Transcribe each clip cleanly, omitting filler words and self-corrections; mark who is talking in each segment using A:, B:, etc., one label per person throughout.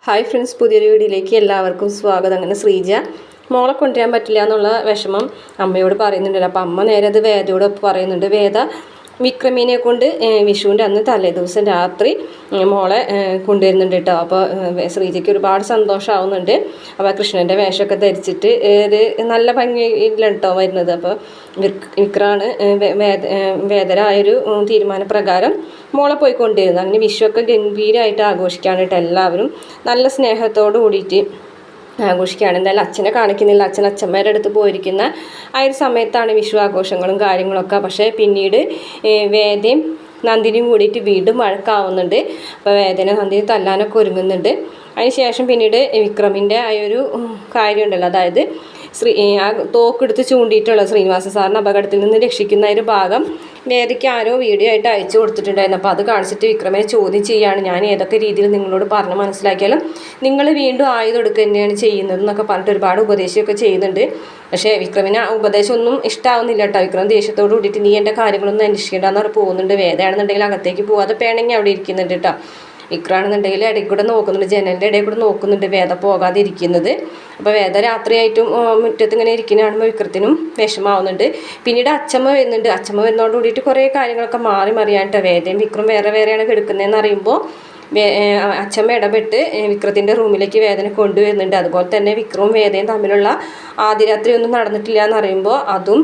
A: Hi friends, പുതിയൊരു വീഡിയോയിലേക്ക് എല്ലാവർക്കും സ്വാഗതം. അങ്ങനെ ശ്രീജ മോളെ കൊണ്ടുവരാൻ പറ്റില്ല എന്നുള്ള വിഷമം അമ്മയോട് പറയുന്നുണ്ടല്ലോ. അപ്പം അമ്മ നേരെ അത് വേദയോട് പറയുന്നുണ്ട്. വേദ വിക്രമിനെ കൊണ്ട് വിഷുവിൻ്റെ അന്ന് തലേ ദിവസം രാത്രി മോളെ കൊണ്ടുവരുന്നുണ്ട് കേട്ടോ. അപ്പോൾ ശ്രീജയ്ക്ക് ഒരുപാട് സന്തോഷമാവുന്നുണ്ട്. അപ്പോൾ കൃഷ്ണൻ്റെ വേഷമൊക്കെ ധരിച്ചിട്ട് ഒരു നല്ല ഭംഗിയില്ല കേട്ടോ വരുന്നത്. അപ്പോൾ വിക്രാണ് വേദരായൊരു തീരുമാനപ്രകാരം മോളെ പോയി കൊണ്ടുവരുന്നത്. അങ്ങനെ വിഷുവൊക്കെ ഗംഭീരമായിട്ട് ആഘോഷിക്കാണ് കേട്ടോ. എല്ലാവരും നല്ല സ്നേഹത്തോട് കൂടിയിട്ട് ആഘോഷിക്കുകയാണ്. എന്തായാലും അച്ഛനെ കാണിക്കുന്നില്ല. അച്ഛമ്മയുടെ അടുത്ത് പോയിരിക്കുന്ന ആ ഒരു സമയത്താണ് വിഷു ആഘോഷങ്ങളും കാര്യങ്ങളൊക്കെ. പക്ഷേ പിന്നീട് വേദയും നന്ദിനിയും കൂടിയിട്ട് വീണ്ടും വഴക്കാവുന്നുണ്ട്. അപ്പോൾ വേദന നന്ദിനി തല്ലാനൊക്കെ ഒരുങ്ങുന്നുണ്ട്. അതിനുശേഷം പിന്നീട് വിക്രമിൻ്റെ ആ ഒരു കാര്യമുണ്ടല്ലോ, അതായത് ആ തോക്കെടുത്ത് ചൂണ്ടിയിട്ടുള്ള ശ്രീനിവാസ സാറിന് അപകടത്തിൽ നിന്ന് രക്ഷിക്കുന്ന ഒരു ഭാഗം വേദയ്ക്ക് ആരോ വീഡിയോ ആയിട്ട് അയച്ചു കൊടുത്തിട്ടുണ്ടായിരുന്നു. അപ്പോൾ അത് കാണിച്ചിട്ട് വിക്രമിനെ ചോദ്യം ചെയ്യുകയാണ്. ഞാൻ ഏതൊക്കെ രീതിയിൽ നിങ്ങളോട് പറഞ്ഞ് മനസ്സിലാക്കിയാലും നിങ്ങൾ വീണ്ടും ആയുധം എടുക്കുക തന്നെയാണ് ചെയ്യുന്നത് എന്നൊക്കെ പറഞ്ഞിട്ട് ഒരുപാട് ഉപദേശമൊക്കെ ചെയ്യുന്നുണ്ട്. പക്ഷേ വിക്രമിന് ആ ഉപദേശമൊന്നും ഇഷ്ടമാവുന്നില്ല കേട്ടോ. വിക്രം ദേഷ്യത്തോട് കൂടിയിട്ട് നീ എൻ്റെ കാര്യങ്ങളൊന്നും അന്വേഷിക്കേണ്ടെന്ന് പറഞ്ഞ് പോകുന്നുണ്ട്. വേദയാണെന്നുണ്ടെങ്കിൽ അകത്തേക്ക് പോകാതെ പേണെങ്കിൽ അവിടെ ഇരിക്കുന്നുണ്ട് കേട്ടോ. വിക്രാണെന്നുണ്ടെങ്കിൽ ഇടയിൽ കൂടെ നോക്കുന്നുണ്ട്, ജനലിൻ്റെ ഇടയിൽ കൂടെ നോക്കുന്നുണ്ട് വേദ പോകാതെ ഇരിക്കുന്നത്. അപ്പോൾ വേദ രാത്രിയായിട്ടും മുറ്റത്ത് ഇങ്ങനെ ഇരിക്കുന്ന കാണുമ്പോൾ വിക്രത്തിനും വിഷമാവുന്നുണ്ട്. പിന്നീട് അച്ഛമ്മ വരുന്നുണ്ട്. അച്ഛമ്മ വരുന്നതോട് കൂടിയിട്ട് കുറേ കാര്യങ്ങളൊക്കെ മാറി മറിയാനിട്ടോ. വേദയും വിക്രം വേറെയാണ് കിടക്കുന്നതെന്ന് അറിയുമ്പോൾ അച്ഛമ്മ ഇടപെട്ട് വിക്രത്തിൻ്റെ റൂമിലേക്ക് വേദന കൊണ്ടുവരുന്നുണ്ട്. അതുപോലെ തന്നെ വിക്രവും വേദയും തമ്മിലുള്ള ആദ്യ രാത്രി ഒന്നും നടന്നിട്ടില്ല എന്ന് അറിയുമ്പോൾ അതും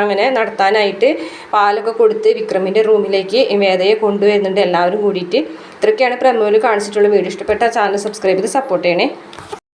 A: അങ്ങനെ നടത്താനായിട്ട് പാലൊക്കെ കൊടുത്ത് വിക്രമിൻ്റെ റൂമിലേക്ക് വേദയെ കൊണ്ടുവരുന്നുണ്ട് എല്ലാവരും കൂടിയിട്ട്. ഇത്രയൊക്കെയാണ് പ്രമോയിൽ കാണിച്ചിട്ടുള്ള വീഡിയോ. ഇഷ്ടപ്പെട്ട ചാനൽ സബ്സ്ക്രൈബ് ചെയ്ത് സപ്പോർട്ട് ചെയ്യണേ.